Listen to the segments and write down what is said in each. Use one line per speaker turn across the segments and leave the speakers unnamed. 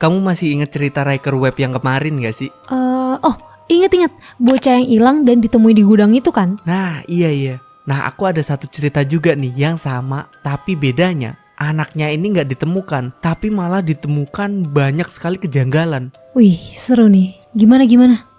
kamu masih inget cerita Riker Webb yang kemarin gak sih?
Oh, inget-inget. Bocah yang hilang dan ditemui di gudang itu kan?
Nah, iya. Nah, aku ada satu cerita juga nih yang sama, tapi bedanya anaknya ini gak ditemukan, tapi malah ditemukan banyak sekali kejanggalan.
Wih, seru nih. Gimana?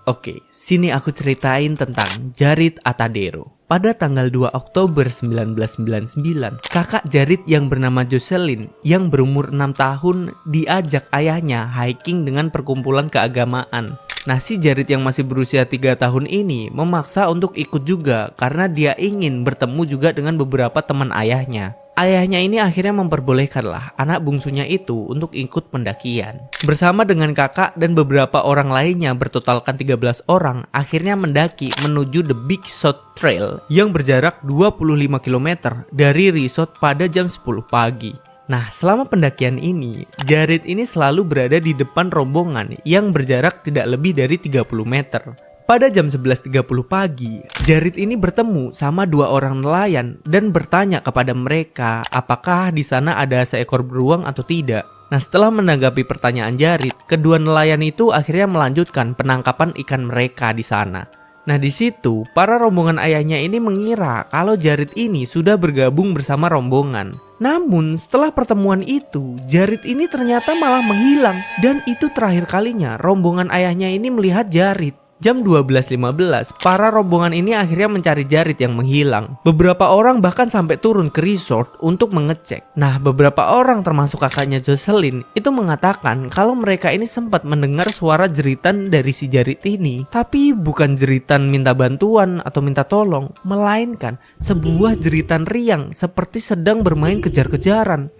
Oke, sini aku ceritain tentang Jared Atadero. Pada tanggal 2 Oktober 1999, kakak Jared yang bernama Jocelyn yang berumur 6 tahun diajak ayahnya hiking dengan perkumpulan keagamaan. Nah, si Jared yang masih berusia 3 tahun ini memaksa untuk ikut juga karena dia ingin bertemu juga dengan beberapa teman ayahnya. Ayahnya ini akhirnya memperbolehkanlah anak bungsunya itu untuk ikut pendakian. Bersama dengan kakak dan beberapa orang lainnya bertotalkan 13 orang akhirnya mendaki menuju The Big Shot Trail yang berjarak 25 km dari resort pada jam 10 pagi. Nah, selama pendakian ini, Jared ini selalu berada di depan rombongan yang berjarak tidak lebih dari 30 meter. Pada jam 11.30 pagi, Jared ini bertemu sama 2 orang nelayan dan bertanya kepada mereka apakah di sana ada seekor beruang atau tidak. Nah, setelah menanggapi pertanyaan Jared, kedua nelayan itu akhirnya melanjutkan penangkapan ikan mereka di sana. Nah, di situ para rombongan ayahnya ini mengira kalau Jared ini sudah bergabung bersama rombongan. Namun setelah pertemuan itu, Jared ini ternyata malah menghilang dan itu terakhir kalinya rombongan ayahnya ini melihat Jared. Jam 12.15, para rombongan ini akhirnya mencari Jared yang menghilang. Beberapa orang bahkan sampai turun ke resort untuk mengecek. Nah, beberapa orang termasuk kakaknya Jocelyn itu mengatakan kalau mereka ini sempat mendengar suara jeritan dari si Jared ini. Tapi bukan jeritan minta bantuan atau minta tolong, melainkan sebuah jeritan riang seperti sedang bermain kejar-kejaran.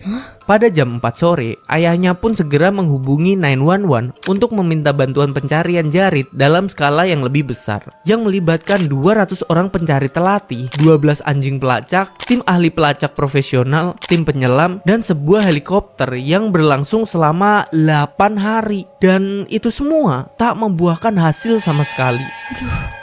Pada jam 4 sore, ayahnya pun segera menghubungi 911 untuk meminta bantuan pencarian Jared dalam skala yang lebih besar yang melibatkan 200 orang pencari telati, 12 anjing pelacak, tim ahli pelacak profesional, tim penyelam, dan sebuah helikopter yang berlangsung selama 8 hari. Dan itu semua tak membuahkan hasil sama sekali.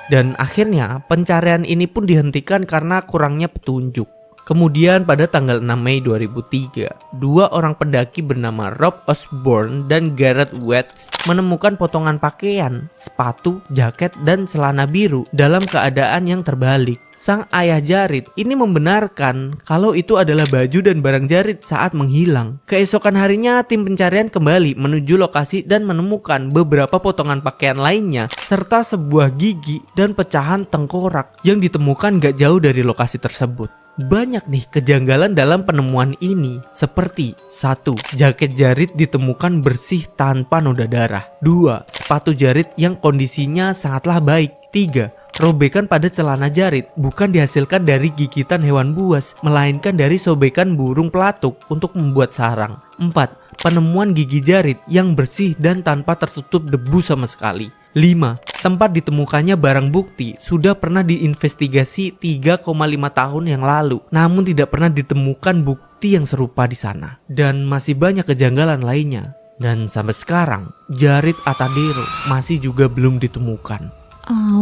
Dan akhirnya pencarian ini pun dihentikan karena kurangnya petunjuk. Kemudian pada tanggal 6 Mei 2003, 2 orang pendaki bernama Rob Osborne dan Garrett Watts menemukan potongan pakaian, sepatu, jaket, dan celana biru dalam keadaan yang terbalik. Sang ayah Jared ini membenarkan kalau itu adalah baju dan barang Jared saat menghilang. Keesokan harinya tim pencarian kembali menuju lokasi dan menemukan beberapa potongan pakaian lainnya serta sebuah gigi dan pecahan tengkorak yang ditemukan gak jauh dari lokasi tersebut. Banyak nih kejanggalan dalam penemuan ini, seperti 1. Jaket Jared ditemukan bersih tanpa noda darah. 2. Sepatu Jared yang kondisinya sangatlah baik. 3. Robekan pada celana Jared bukan dihasilkan dari gigitan hewan buas, melainkan dari sobekan burung pelatuk untuk membuat sarang. 4. Penemuan gigi Jared yang bersih dan tanpa tertutup debu sama sekali. 5. Tempat ditemukannya barang bukti sudah pernah diinvestigasi 3,5 tahun yang lalu, namun tidak pernah ditemukan bukti yang serupa di sana. Dan masih banyak kejanggalan lainnya. Dan sampai sekarang, Jared Atadero masih juga belum ditemukan.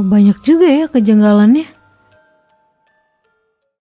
Banyak juga ya kejanggalannya.